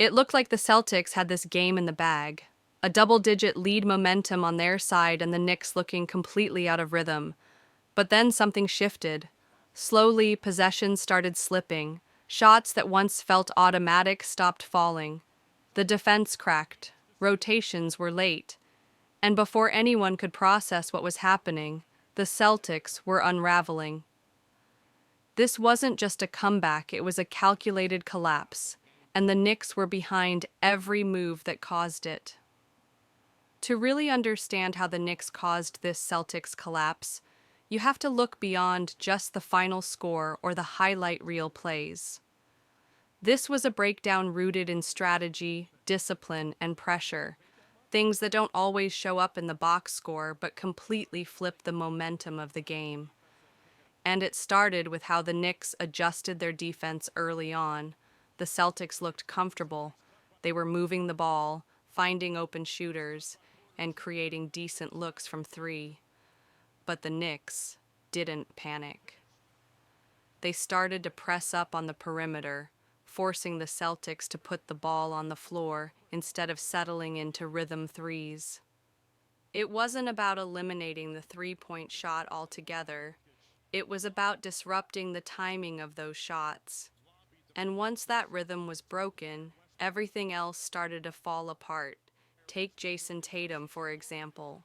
It looked like the Celtics had this game in the bag. A double-digit lead momentum on their side and the Knicks looking completely out of rhythm. But then something shifted. Slowly, possession started slipping. Shots that once felt automatic stopped falling. The defense cracked. Rotations were late. And before anyone could process what was happening, the Celtics were unraveling. This wasn't just a comeback, it was a calculated collapse, and the Knicks were behind every move that caused it. To really understand how the Knicks caused this Celtics collapse, you have to look beyond just the final score or the highlight reel plays. This was a breakdown rooted in strategy, discipline, and pressure, things that don't always show up in the box score but completely flip the momentum of the game. And it started with how the Knicks adjusted their defense early on. The Celtics looked comfortable. They were moving the ball, finding open shooters, and creating decent looks from three. But the Knicks didn't panic. They started to press up on the perimeter, forcing the Celtics to put the ball on the floor instead of settling into rhythm threes. It wasn't about eliminating the three-point shot altogether. It was about disrupting the timing of those shots. And once that rhythm was broken, everything else started to fall apart. Take Jason Tatum, for example.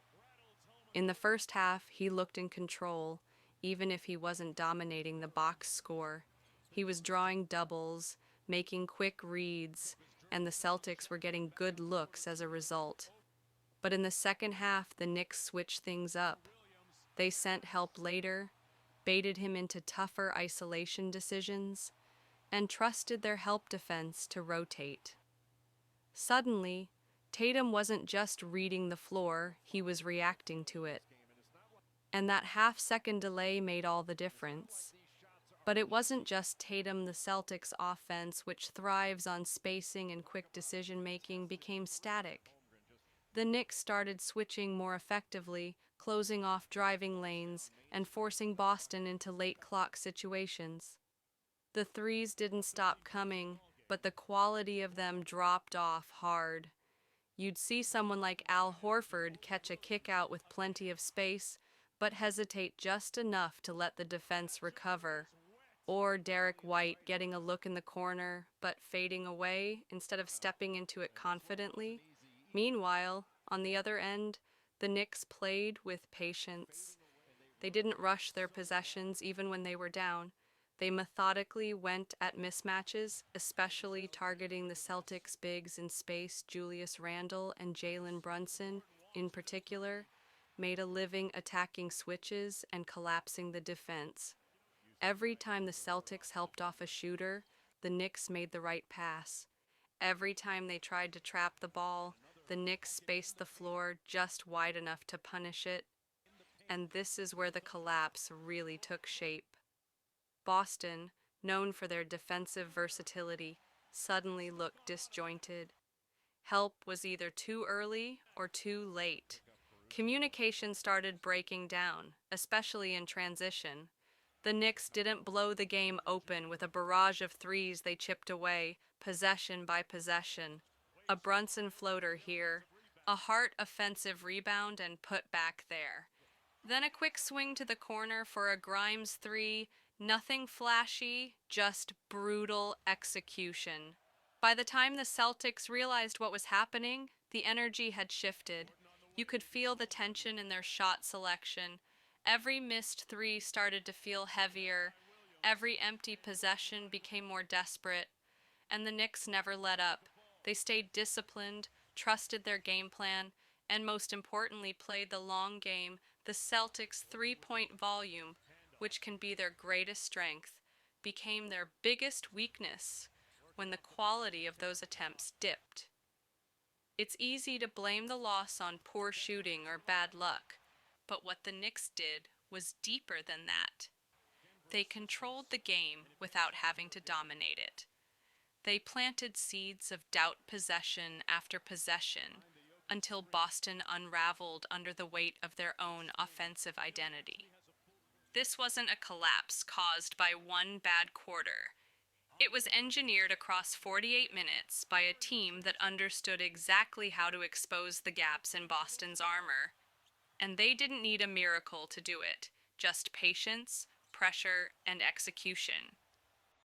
In the first half, he looked in control, even if he wasn't dominating the box score. He was drawing doubles, making quick reads, and the Celtics were getting good looks as a result. But in the second half, the Knicks switched things up. They sent help later, baited him into tougher isolation decisions, and trusted their help defense to rotate. Suddenly, Tatum wasn't just reading the floor, he was reacting to it. And that half-second delay made all the difference. But it wasn't just Tatum. The Celtics' offense, which thrives on spacing and quick decision-making, became static. The Knicks started switching more effectively, closing off driving lanes and forcing Boston into late clock situations. The threes didn't stop coming, but the quality of them dropped off hard. You'd see someone like Al Horford catch a kick out with plenty of space, but hesitate just enough to let the defense recover. Or Derek White getting a look in the corner, but fading away instead of stepping into it confidently. Meanwhile, on the other end, the Knicks played with patience. They didn't rush their possessions even when they were down. They methodically went at mismatches, especially targeting the Celtics bigs in space. Julius Randle and Jalen Brunson, in particular, made a living attacking switches and collapsing the defense. Every time the Celtics helped off a shooter, the Knicks made the right pass. Every time they tried to trap the ball, the Knicks spaced the floor just wide enough to punish it. And this is where the collapse really took shape. Boston, known for their defensive versatility, suddenly looked disjointed. Help was either too early or too late. Communication started breaking down, especially in transition. The Knicks didn't blow the game open with a barrage of threes they chipped away, possession by possession. A Brunson floater here, a Hart offensive rebound and put back there. Then a quick swing to the corner for a Grimes three, nothing flashy, just brutal execution. By the time the Celtics realized what was happening, the energy had shifted. You could feel the tension in their shot selection. Every missed three started to feel heavier. Every empty possession became more desperate. And the Knicks never let up. They stayed disciplined, trusted their game plan, and most importantly, played the long game. The Celtics' three-point volume, which can be their greatest strength, became their biggest weakness when the quality of those attempts dipped. It's easy to blame the loss on poor shooting or bad luck, but what the Knicks did was deeper than that. They controlled the game without having to dominate it. They planted seeds of doubt possession after possession until Boston unraveled under the weight of their own offensive identity. This wasn't a collapse caused by one bad quarter. It was engineered across 48 minutes by a team that understood exactly how to expose the gaps in Boston's armor. And they didn't need a miracle to do it, just patience, pressure, and execution.